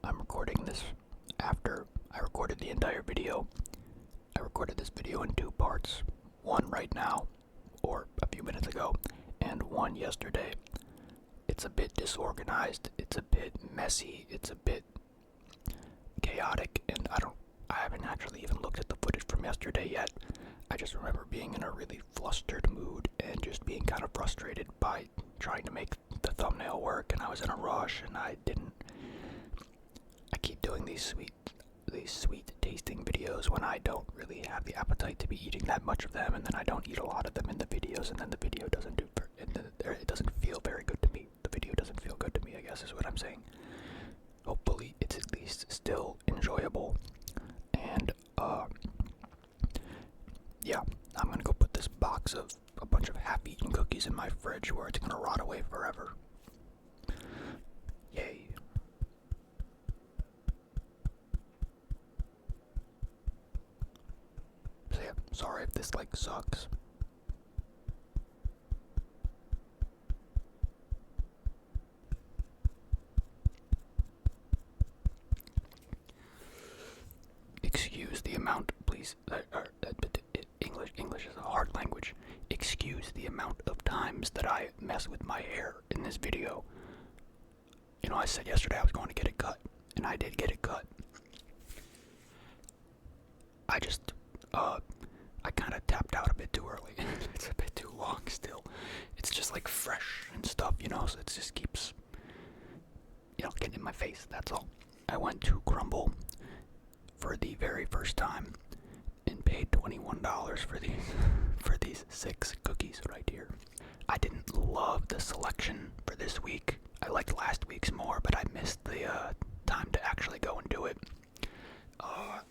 I'm recording this after I recorded the entire video. I recorded this video in two parts. One right now, or a few minutes ago, and one yesterday. It's a bit disorganized, it's a bit messy, it's a bit chaotic, and I haven't actually even looked at the footage from yesterday yet. I just remember being in a really flustered mood and just being kind of frustrated by trying to make the thumbnail work, and I was in a rush and I keep doing these sweet tasting videos when I don't really have the appetite to be eating that much of them, and then I don't eat a lot of them in the videos, and then the video it doesn't feel very good to me. The video doesn't feel good to me, I guess is what I'm saying. Hopefully it's at least still enjoyable. And yeah, I'm gonna go put this box of a bunch of half-eaten cookies in my fridge where it's gonna rot away forever. Yay. So yeah, sorry if this sucks. Excuse the amount, please. English is a hard language. Excuse the amount of times that I mess with my hair in this video. You know, I said yesterday I was going to get it cut, and I did get it cut. I kind of tapped out a bit too early. It's a bit too long still. It's just fresh and stuff, so it just keeps, getting in my face, that's all. I went to Crumbl for the very first time and paid $21 for these 6 cookies right here. I didn't love the selection for this week. I liked last week's more, but I missed the time to actually go and do it.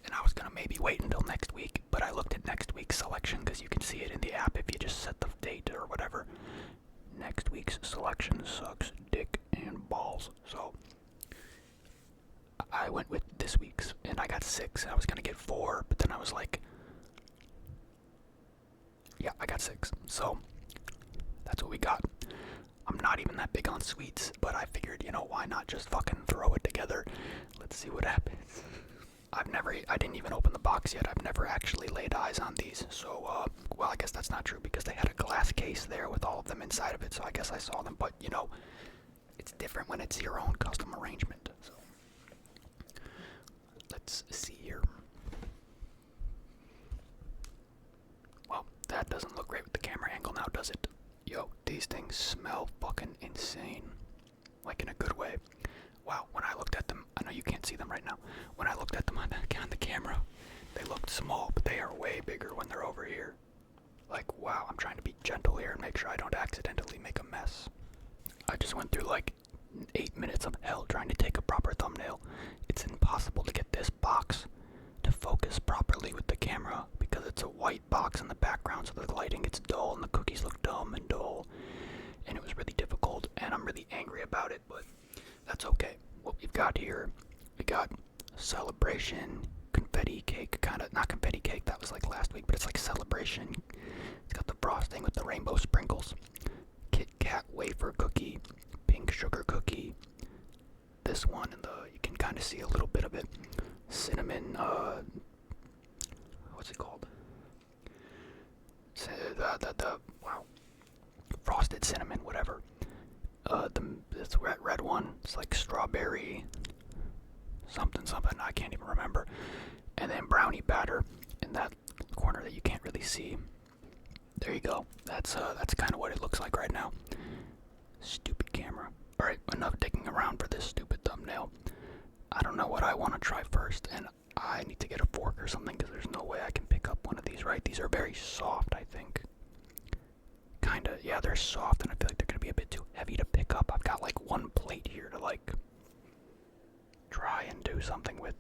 And I was gonna maybe wait until next week, but I looked at next week's selection because you can see it in the app if you just set the date or whatever. Next week's selection sucks dick and balls, so I went with this week's, and I got 6. I was gonna get 4, but then I was like, yeah, I got 6, so that's what we got. I'm not even that big on sweets, but I figured, why not just fucking throw it together? Let's see what happens. I didn't even open the box yet. I've never actually laid eyes on these, so, well, I guess that's not true because they had a glass case there with all of them inside of it, so I guess I saw them, but, it's different when it's your own custom arrangement, so. Let's see here. Well, that doesn't look great with the camera angle now, does it? Yo, these things smell fucking insane. In a good way. Wow, when I looked at them, I know you can't see them right now. When I looked at them on the camera, they looked small, but they are way bigger when they're over here. Wow, I'm trying to be gentle here and make sure I don't accidentally make a mess. I just went through 8 minutes of hell trying to take a proper thumbnail. It's impossible to get this box to focus properly with the camera because it's a white box in the background, so the lighting gets dull and the cookies look dumb and dull, and it was really difficult, and I'm really angry about it, but that's okay. What we've got here, we got Celebration confetti cake, not confetti cake, that was last week, but it's Celebration. It's got the frosting with the rainbow sprinkles. KitKat Wafer Cookie, pink sugar cookie. This one, you can kind of see a little bit of it. Cinnamon, what's it called? Wow. Frosted cinnamon, whatever. This red one, it's strawberry, something, I can't even remember. And then brownie batter in that corner that you can't really see. There you go. That's kind of what it looks like right now. Stupid camera. Alright, enough digging around for this stupid thumbnail. I don't know what I want to try first, and I need to get a fork or something because there's no way I can pick up one of these, right? These are very soft, I think. Kinda, yeah, they're soft, and I feel like they're gonna be a bit too heavy to pick up. I've got one plate here to try and do something with.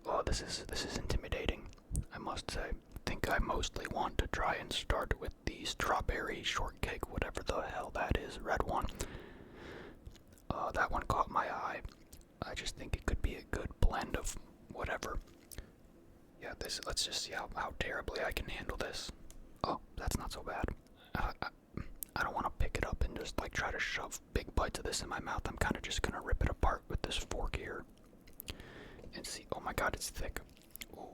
Oh, this is intimidating, I must say. I think I mostly want to try and start with the strawberry shortcake, whatever the hell that is, red one. That one caught my eye. I just think it could be a good blend of whatever. Yeah, let's just see how terribly I can handle this. Oh, that's not so bad. I don't want to pick it up into just like try to shove big bites of this in my mouth. I'm kind of just gonna rip it apart with this fork here and see. Oh my god, it's thick. Ooh,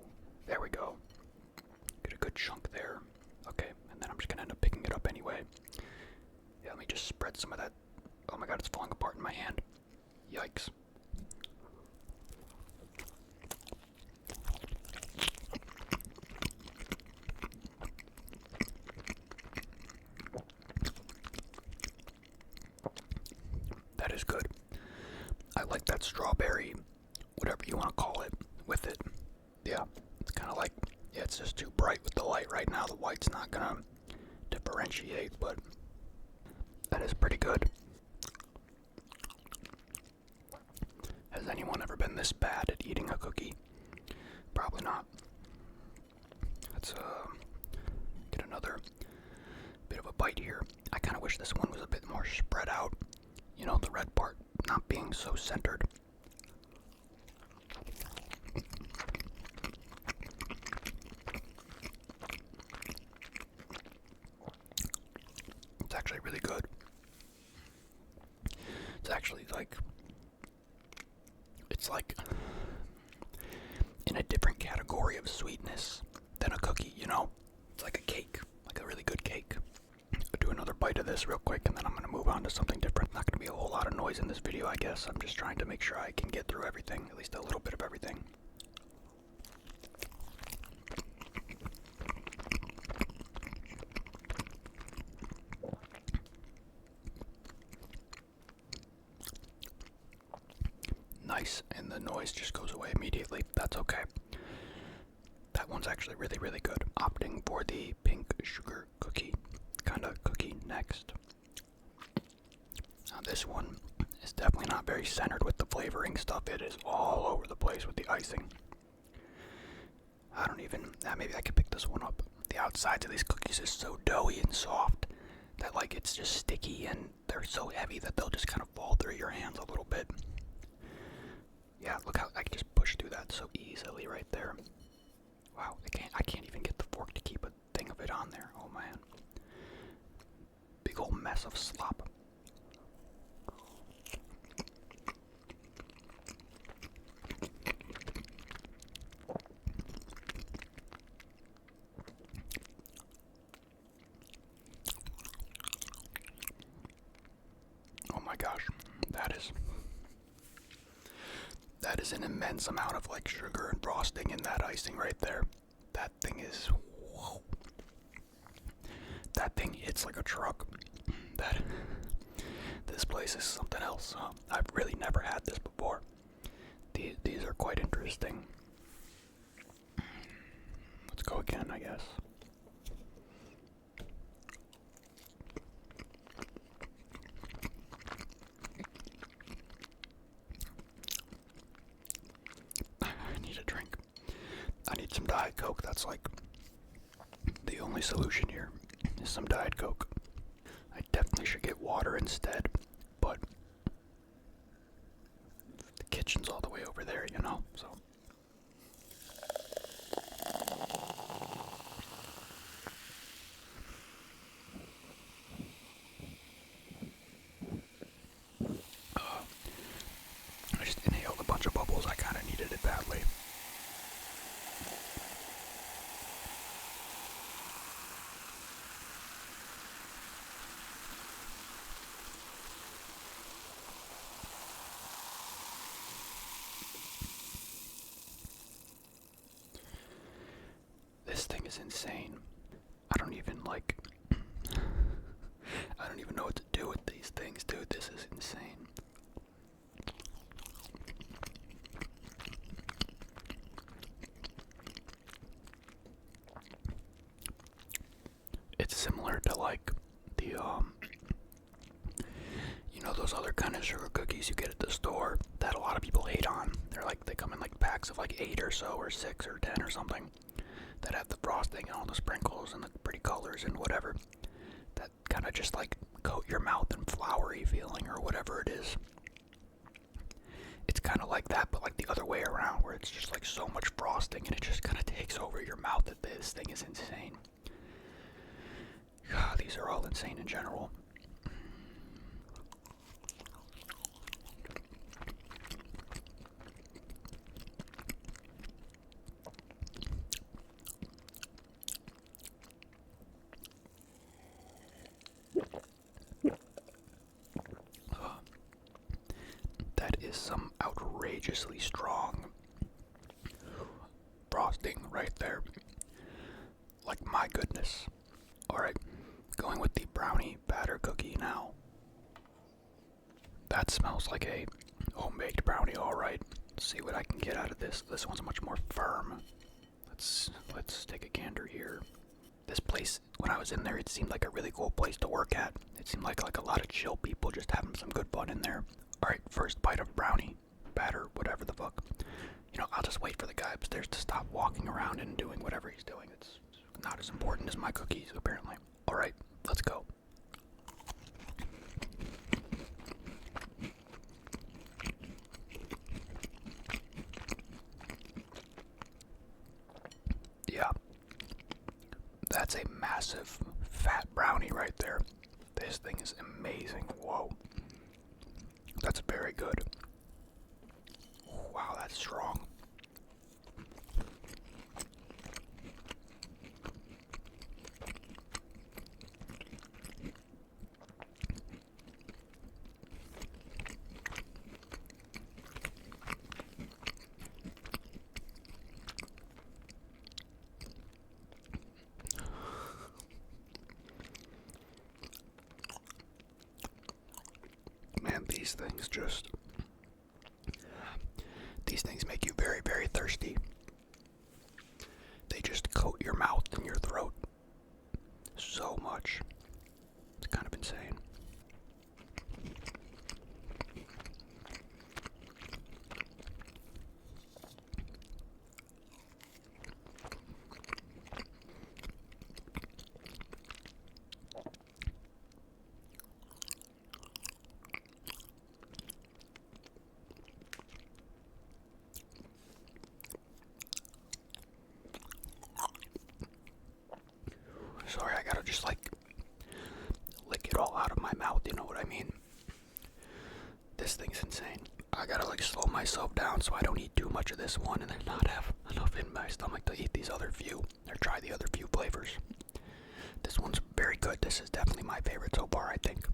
there we go. Get a good chunk there. Okay, and then I'm just gonna end up picking it up anyway. Yeah, let me just spread some of that. Oh my god, it's falling apart in my hand. Yikes. That is good. I like that strawberry, whatever you want to call it, with it. Yeah, it's kind of like, yeah, it's just too bright with the light right now. The white's not gonna differentiate, but that is pretty good. Has anyone ever been this bad at eating a cookie? Probably not. Let's get another bit of a bite here. I kind of wish this one was a bit more spread out. You know, the red part not being so centered. It's actually really good. It's actually like, it's like in a different category of sweetness than a cookie, you know? It's like a cake, like a really good cake. I'll do another bite of this real quick and then I'm going to move on to something different. Not going to be a whole lot of noise in this video, I guess. I'm just trying to make sure I can get through everything, at least a little bit of everything. Nice, and the noise just goes away immediately. That's okay. That one's actually really, really good. Opting for the pink sugar cookie kind of cookie next. Now this one is definitely not very centered with the flavoring stuff. It is all over the place with the icing. I don't even, maybe I can pick this one up. The outsides of these cookies is so doughy and soft that like it's just sticky, and they're so heavy that they'll just kind of fall through your hands a little bit. Yeah, look how I can just push through that so easily right there. Wow, I can't even get the fork to keep a thing of it on there. Oh man. Big old mess of slop. Oh my gosh, that is an immense amount of like sugar and frosting in that icing right there. That thing is, whoa. That thing hits like a truck. This place is something else. I've really never had this before. These are quite interesting. Let's go again, I guess. I need a drink. I need some Diet Coke. That's like the only solution here is some Diet Coke. I definitely should get water instead, but the kitchen's all the way over there, you know, so. I just inhaled a bunch of bubbles. I kind of needed it badly. This thing is insane. I don't even know what to do with these things, dude. This is insane. It's similar to like the you know, those other kind of sugar cookies you get at the store that a lot of people hate on. They're like, they come in like packs of like 8 or so, or 6 or 10 or something, that have the frosting and all the sprinkles and the pretty colors and whatever, that kind of just like coat your mouth in floury feeling or whatever it is. It's kind of like that, but like the other way around, where it's just like so much frosting and it just kind of takes over your mouth. That this thing is insane. God, these are all insane in general. some outrageously strong frosting right there. Like, my goodness. Alright, going with the brownie batter cookie now. That smells like a homemade brownie, alright. Let's see what I can get out of this. This one's much more firm. Let's take a gander here. This place, when I was in there, it seemed like a really cool place to work at. It seemed like a lot of chill people just having some good fun in there. Alright, first bite of brownie, batter, whatever the fuck. You know, I'll just wait for the guy upstairs to stop walking around and doing whatever he's doing. It's not as important as my cookies, apparently. Alright, let's go. Yeah. That's a massive, fat brownie right there. This thing is amazing. Whoa. That's very good. Wow, that's strong. Man, these things make you very, very thirsty. They just coat your mouth and your throat so much. It's kind of insane. Sorry, I gotta just lick it all out of my mouth, you know what I mean? This thing's insane. I gotta slow myself down so I don't eat too much of this one and then not have enough in my stomach to eat these other few, or try the other few flavors. This one's very good. This is definitely my favorite so far, I think.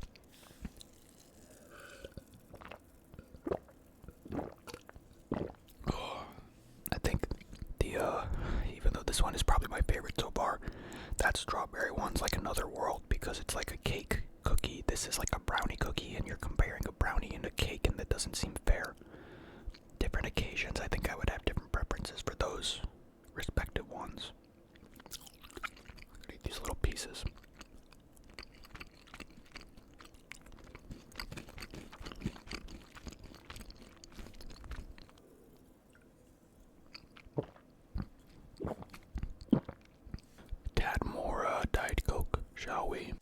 I think even though this one is probably my favorite so far, that strawberry one's like another world because it's like a cake cookie. This is like a brownie cookie, and you're comparing a brownie and a cake, and that doesn't seem fair. Different occasions, I think I would have different preferences for those respective ones. Eat these little pieces. Tad more Diet Coke, shall we?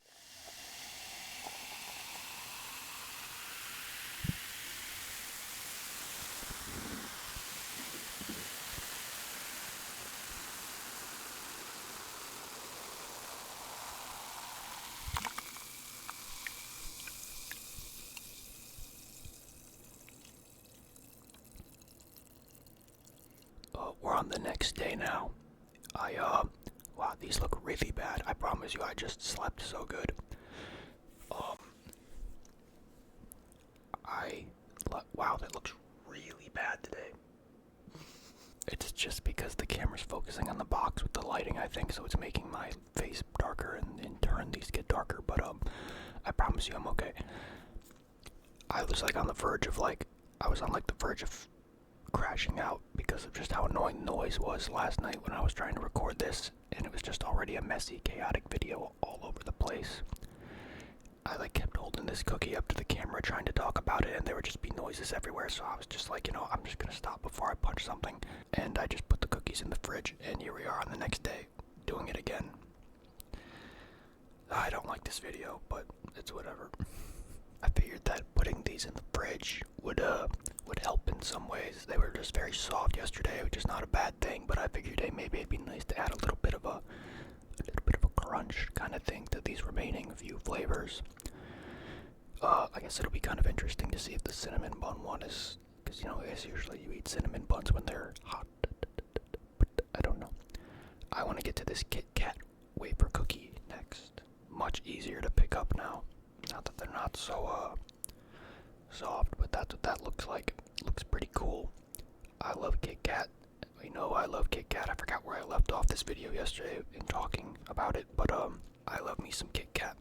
We're on the next day now. Wow, these look really bad. I promise you, I just slept so good. Wow, that looks really bad today. It's just because the camera's focusing on the box with the lighting, I think, so it's making my face darker, and in turn these get darker, but I promise you I'm okay. I was on the verge of crashing out because of just how annoying the noise was last night when I was trying to record this, and it was just already a messy, chaotic video all over the place. I kept holding this cookie up to the camera trying to talk about it, and there would just be noises everywhere, so I was just I'm just gonna stop before I punch something, and I just put the cookies in the fridge, and here we are on the next day, doing it again. I don't like this video, but it's whatever. I figured that putting these in the fridge would help in some ways. They were just very soft yesterday, which is not a bad thing, but I figured, hey, maybe it'd be nice to add a little bit of a crunch kind of thing to these remaining few flavors. I guess it'll be kind of interesting to see if the cinnamon bun one is, because I guess usually you eat cinnamon buns when they're hot, but I don't know. I want to get to this KitKat Wafer Cookie next. Much easier to pick up now. Not that they're not so soft, but that's what that looks like. looks pretty cool. I love KitKat. You know I love KitKat. I forgot where I left off this video yesterday in talking about it, but I love me some KitKat.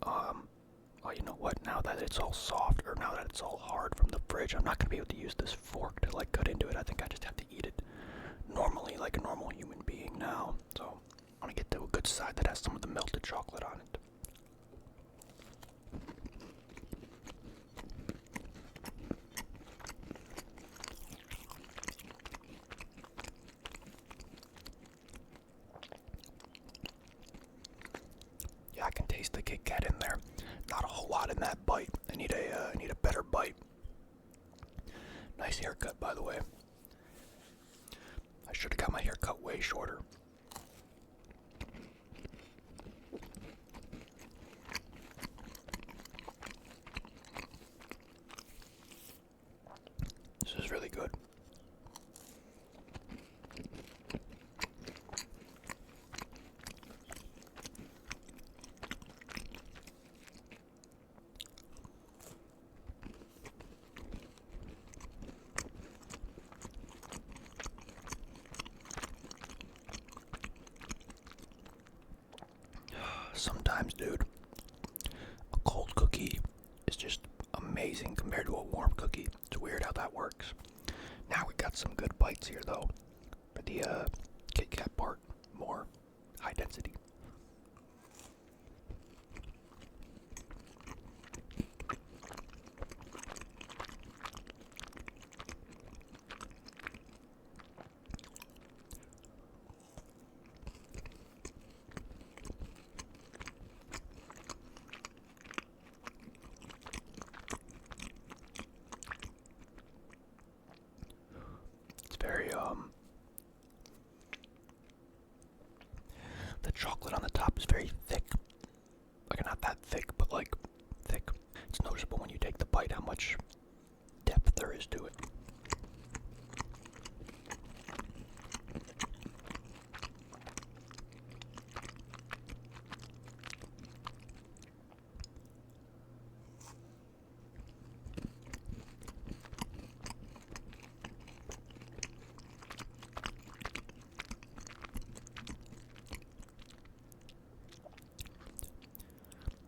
Well, you know what? Now that it's all soft, or now that it's all hard from the fridge, I'm not gonna be able to use this fork to like cut into it. I think I just have to eat it normally, like a normal human being now. So I want to get to a good side that has some of the melted chocolate on it. Yeah, I can taste the KitKat in there. Not a whole lot in that bite. I need a better bite. Nice haircut, by the way. I should have got my hair cut way shorter. This is really good. Sometimes, dude, a cold cookie is just amazing compared to a warm cookie. It's weird how that works. Now we got some good bites here, though. For the KitKat part, more high density. Very the chocolate on the top is very thick. Like not that thick, but like thick. It's noticeable when you take the bite how much depth there is to it.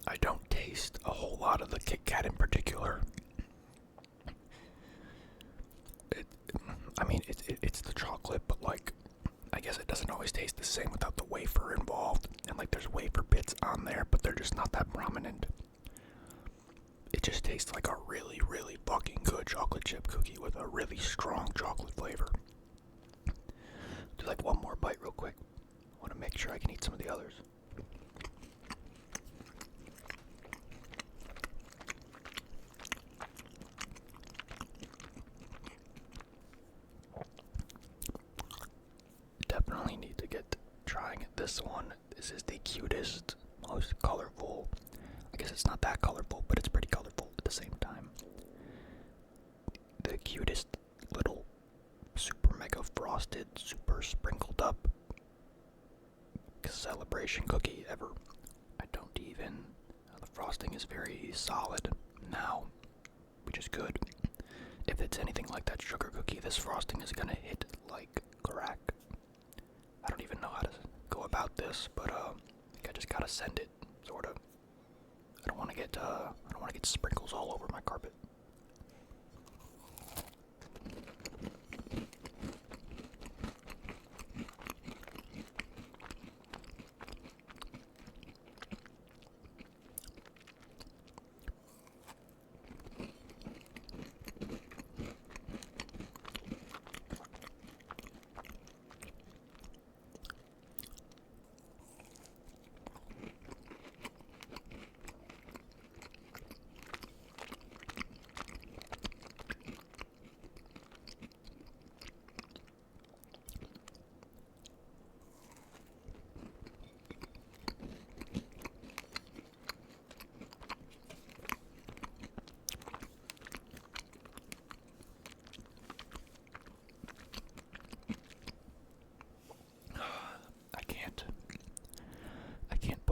I don't taste a whole lot of the KitKat in particular. It's the chocolate, but like, I guess it doesn't always taste the same without the wafer involved. And like, there's wafer bits on there, but they're just not that prominent. It just tastes like a really, really fucking good chocolate chip cookie with a really strong chocolate flavor. Do like one more bite real quick. I want to make sure I can eat some of the others. Definitely need to get trying this one. This is the cutest, most colorful. I guess it's not that colorful, but it's pretty colorful at the same time. The cutest little super mega frosted, super sprinkled up celebration cookie ever. I don't even. The frosting is very solid now, which is good. If it's anything like that sugar cookie, this frosting is gonna hit like crack. I don't even know how to go about this, but I think I just gotta send it, sort of. I don't want to get sprinkles all over my carpet.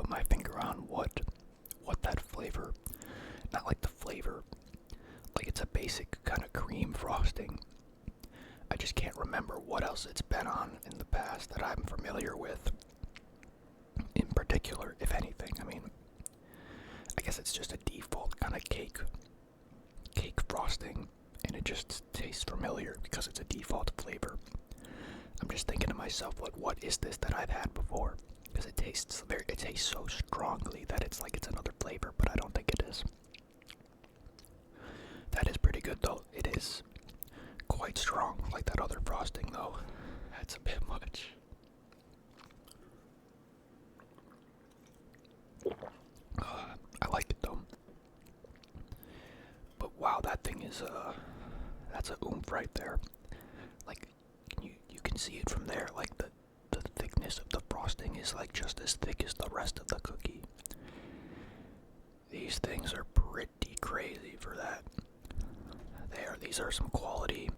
My finger on what that flavor, not like the flavor, like it's a basic kind of cream frosting, just can't remember what else it's been on in the past that I'm familiar with. In particular, if anything, I mean, I guess it's just a default kind of cake frosting, and it just tastes familiar because it's a default flavor. I'm just thinking to myself, like, what is this that I've had before? Because it tastes so strongly that it's like it's another flavor, but I don't think it is. That is pretty good though. It is quite strong, like that other frosting though. That's a bit much. I like it though. But wow, that thing is that's a oomph right there. Like you can see it from there. Like the thickness of the frosting is like just as thick as the rest of the cookie. These things are pretty crazy for that. These are some quality.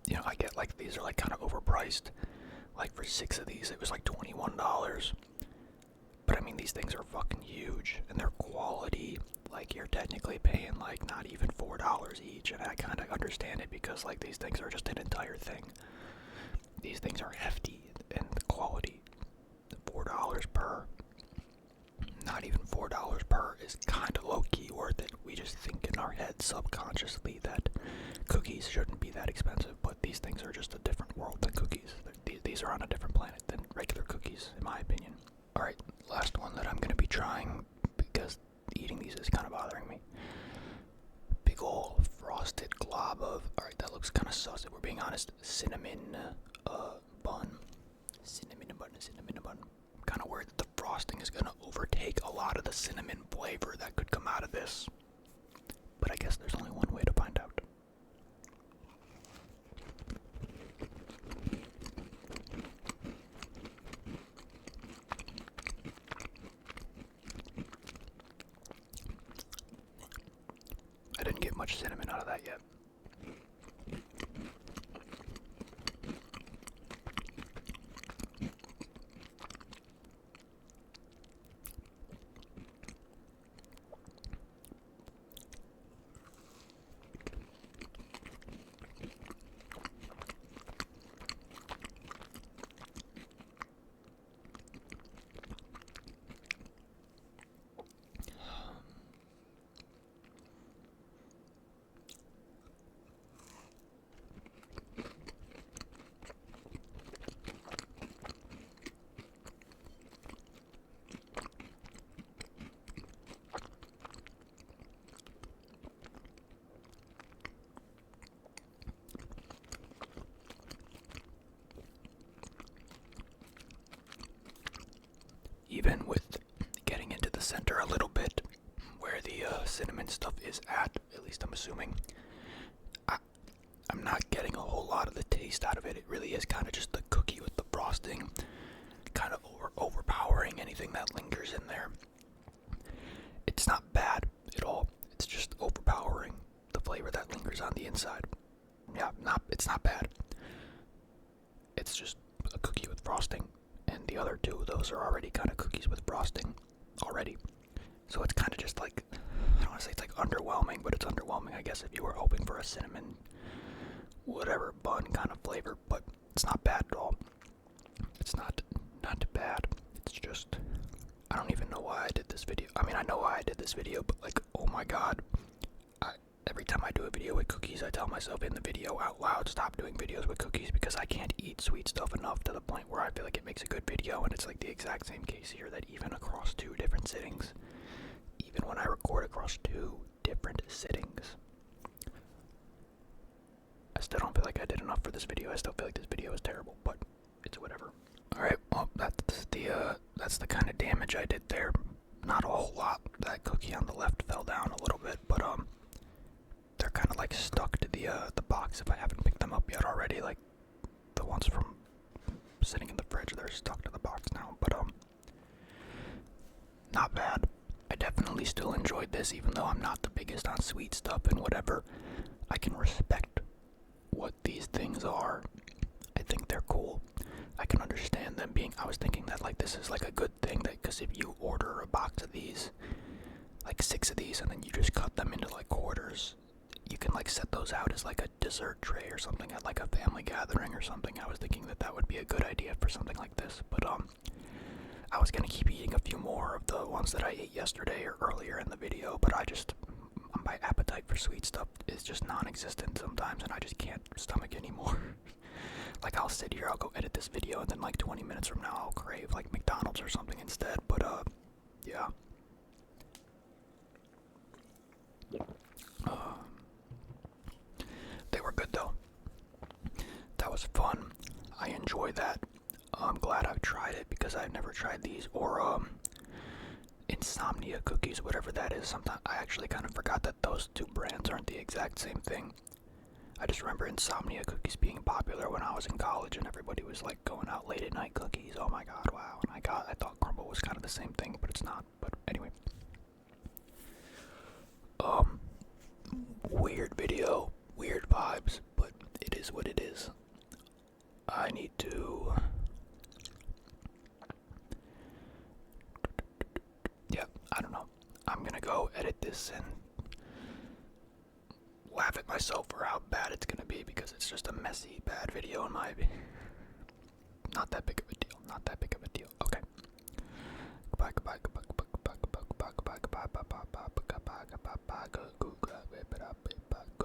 You know, I get like these are like kind of overpriced. Like for 6 of these, it was like $21. But I mean, these things are fucking huge, and they're quality. Like you're technically paying like not even $4 each, and I kind of understand it because like these things are just an entire thing. These things are hefty, and the quality, $4 per. Not even $4 per is kind of low-key worth it. We just think in our head subconsciously that cookies shouldn't be that expensive, but these things are just a different world than cookies. These are on a different planet than regular cookies, in my opinion. Alright, last one that I'm going to be trying because eating these is kind of bothering me. Big ol' frosted glob of, alright, that looks kind of sus if we're being honest, cinnamon bun. Cinnamon bun. I'm kind of worried that the frosting is going to overtake a lot of the cinnamon flavor that could come out of this. But I guess there's only one way to find out. I didn't get much cinnamon out of that yet. Even with getting into the center a little bit, where the cinnamon stuff is at least I'm assuming, I'm not getting a whole lot of the taste out of it. It really is kind of just the cookie with the frosting, kind of overpowering anything that lingers in there. It's not bad at all. It's just overpowering the flavor that lingers on the inside. Yeah, it's not bad. It's just a cookie with frosting. And the other two of those are already kind of cookies with frosting already. So it's kind of just like, I don't want to say it's like underwhelming, but it's underwhelming, I guess, if you were hoping for a cinnamon, whatever, bun kind of flavor. But it's not bad at all. It's not bad. It's just, I don't even know why I did this video. I mean, I know why I did this video, but like, oh my god. Every time I do a video with cookies, I tell myself in the video out loud, stop doing videos with cookies because I can't eat sweet stuff enough to the point where I feel like it makes a good video. And it's like the exact same case here, that even across 2 different sittings, even when I record across 2 different sittings, I still don't feel like I did enough for this video. I still feel like this video is terrible, but it's whatever. Alright, well, that's the kind of damage I did there. Not a whole lot. That cookie on the left fell down a little bit, but they're kind of like stuck to the box if I haven't picked them up yet already. Like the ones from sitting in the fridge, they're stuck to the box now. But not bad. I definitely still enjoyed this, even though I'm not the biggest on sweet stuff and whatever. I can respect what these things are. I think they're cool. I can understand them being. I was thinking that like this is like a good thing, that because if you order a box of these, like 6 of these, and then you just cut them into like quarters, can like set those out as like a dessert tray or something at like a family gathering or something. I was thinking that that would be a good idea for something like this, but I was gonna keep eating a few more of the ones that I ate yesterday or earlier in the video, but my appetite for sweet stuff is just non-existent sometimes, and I just can't stomach anymore. Like, I'll sit here, I'll go edit this video, and then like 20 minutes from now I'll crave like McDonald's or something instead, but yeah. They were good though. That was fun. I enjoy that. I'm glad I've tried it because I've never tried these, or Insomnia cookies, whatever that is. Sometimes I actually kind of forgot that those two brands aren't the exact same thing. I just remember Insomnia cookies being popular when I was in college and everybody was like going out late at night cookies. Oh my god, wow. And I thought Crumbl was kind of the same thing, but it's not. But anyway. Weird video, weird vibes, but it is what it is. I need to... Yeah, I don't know. I'm gonna go edit this and laugh at myself for how bad it's gonna be because it's just a messy, bad video in my opinion. Not that big of a deal, not that big of a deal. Okay. Goodbye, goodbye, goodbye, goodbye, goodbye, goodbye, goodbye, goodbye, goodbye, goodbye, goodbye, goodbye, goodbye, goodbye, goodbye, goodbye, goodbye, goodbye,